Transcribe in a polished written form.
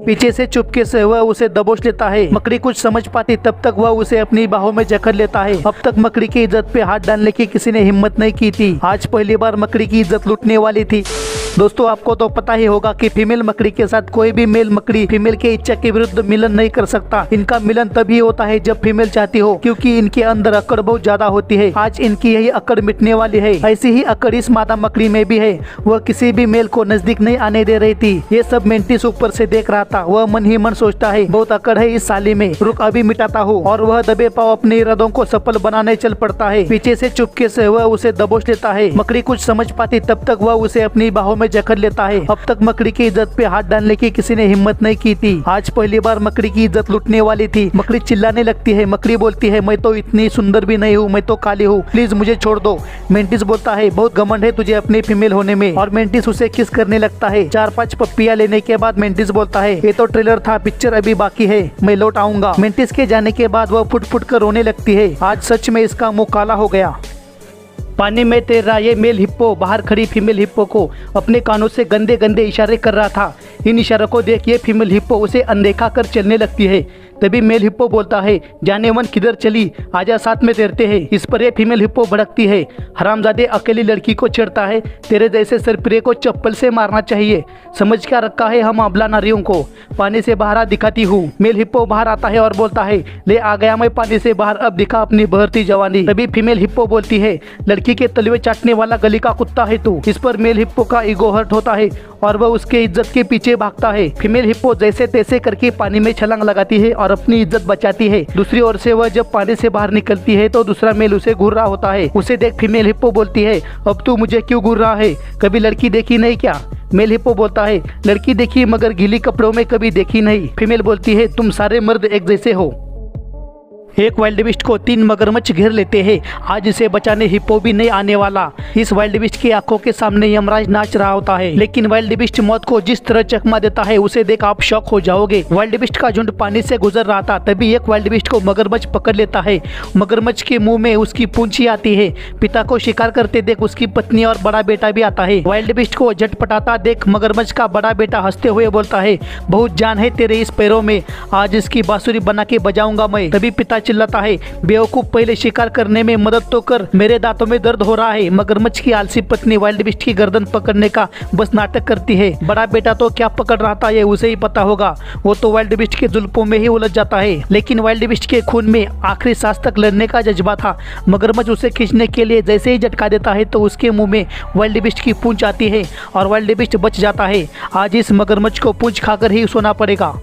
पीछे से चुपके से वह उसे दबोच लेता है। मकड़ी कुछ समझ पाती तब तक वह उसे अपनी बाहों में जकड़ लेता है। अब तक मकड़ी की इज्जत पे हाथ डालने की किसी ने हिम्मत नहीं की थी। आज पहली बार मकड़ी की इज्जत लूटने वाली थी। दोस्तों, आपको तो पता ही होगा कि फीमेल मकड़ी के साथ कोई भी मेल मकड़ी फीमेल के इच्छा के विरुद्ध मिलन नहीं कर सकता। इनका मिलन तभी होता है जब फीमेल चाहती हो, क्योंकि इनके अंदर अकड़ बहुत ज्यादा होती है। आज इनकी यही अकड़ मिटने वाली है। ऐसी ही अकड़ इस मादा मकड़ी में भी है। वह किसी भी मेल को नजदीक नहीं आने दे रही थी। ये सब मेंटिस ऊपर से देख रहा था। वह मन ही मन सोचता है, बहुत अकड़ है इस साली में, रुक अभी मिटाता हूँ। और वह दबे पाव अपने इरादों को सफल बनाने चल पड़ता है। पीछे से चुपके से वह उसे दबोच लेता है। मकड़ी कुछ समझ पाती तब तक वह उसे अपनी बाहों में जकड़ लेता है। अब तक मकड़ी की इज्जत पे हाथ डालने की किसी ने हिम्मत नहीं की थी। आज पहली बार मकड़ी की इज्जत लूटने वाली थी। मकड़ी चिल्लाने लगती है। मकड़ी बोलती है, मैं तो इतनी सुंदर भी नहीं हूँ, मैं तो काली हूँ, प्लीज मुझे छोड़ दो। मेंटिस बोलता है, बहुत घमंड है तुझे अपनी फीमेल होने में। और मेंटिस उसे किस करने लगता है। 4-5 पप्पियां लेने के बाद मेंटिस बोलता है, ये तो ट्रेलर था, पिक्चर अभी बाकी है, मैं लौट आऊंगा। मेंटिस के जाने के बाद वह फुट फुट कर रोने लगती है। आज सच में इसका मुंह काला हो गया। पानी में तैर रहा ये मेल हिप्पो बाहर खड़ी फीमेल हिप्पो को अपने कानों से गंदे गंदे इशारे कर रहा था। इन इशारों को देख ये फीमेल हिप्पो उसे अनदेखा कर चलने लगती है। तभी मेल हिप्पो बोलता है, जाने मन किधर चली, आजा साथ में तैरते हैं। इस पर ये फीमेल हिप्पो भड़कती है। हरामजादे अकेली लड़की को छेड़ता है, तेरे जैसे सरपिरे को चप्पल से मारना चाहिए, समझ क्या रखा है हम अबला नारियों को, पानी से बाहर दिखाती हूँ। मेल हिप्पो बाहर आता है और बोलता है, ले आ गया मैं पानी से बाहर, अब दिखा अपनी बहरती जवानी। तभी फीमेल हिप्पो बोलती है, लड़की के तलवे चाटने वाला गली का कुत्ता है तू। इस पर मेल हिप्पो का ईगो हर्ट होता है और वह उसके इज्जत के पीछे भागता है। फीमेल हिप्पो जैसे तैसे करके पानी में छलांग लगाती है और अपनी इज्जत बचाती है। दूसरी ओर से वह जब पानी से बाहर निकलती है तो दूसरा मेल उसे घूर रहा होता है। उसे देख फीमेल हिप्पो बोलती है, अब तू मुझे क्यों घूर रहा है, कभी लड़की देखी नहीं क्या। मेल हिप्पो बोलता है, लड़की देखी मगर गीली कपड़ों में कभी देखी नहीं। फीमेल बोलती है, तुम सारे मर्द एक जैसे हो। एक वाइल्ड बिस्ट को 3 मगरमच्छ घेर लेते हैं। आज इसे बचाने हिप्पो भी नहीं आने वाला। इस वाइल्ड बिस्ट की आंखों के सामने यमराज नाच रहा होता है, लेकिन वाइल्ड बिस्ट मौत को जिस तरह चकमा देता है उसे देख आप शॉक हो जाओगे। वाइल्ड बिस्ट का झुंड पानी से गुजर रहा था, तभी एक वाइल्ड बिस्ट को मगरमच्छ पकड़ लेता है। मगरमच्छ के मुंह में उसकी पूंछी आती है। पिता को शिकार करते देख उसकी पत्नी और बड़ा बेटा भी आता है। वाइल्ड बिस्ट को झटपटाता देख मगरमच्छ का बड़ा बेटा हंसते हुए बोलता है, बहुत जान है तेरे इस पैरों में, आज इसकी बांसुरी बना के बजाऊंगा मैं। तभी पिता चिल्लाता है, बेवकूफ, पहले शिकार करने में मदद तो कर, मेरे दांतों में दर्द हो रहा है। मगरमच्छ की आलसी पत्नी वाइल्ड बिस्ट की गर्दन पकड़ने का बस नाटक करती है। बड़ा बेटा तो क्या पकड़ रहा था ये उसे ही पता होगा, वो तो वाइल्ड बिस्ट के जुल्फों में ही उलझ जाता है। लेकिन वाइल्ड बिस्ट के खून में आखिरी सांस तक लड़ने का जज्बा था। मगरमच्छ उसे खींचने के लिए जैसे ही झटका देता है तो उसके मुंह में वाइल्ड बिस्ट की पूंछ आती है और वाइल्ड बिस्ट बच जाता है। आज इस मगरमच्छ को पूंछ खाकर ही सोना पड़ेगा।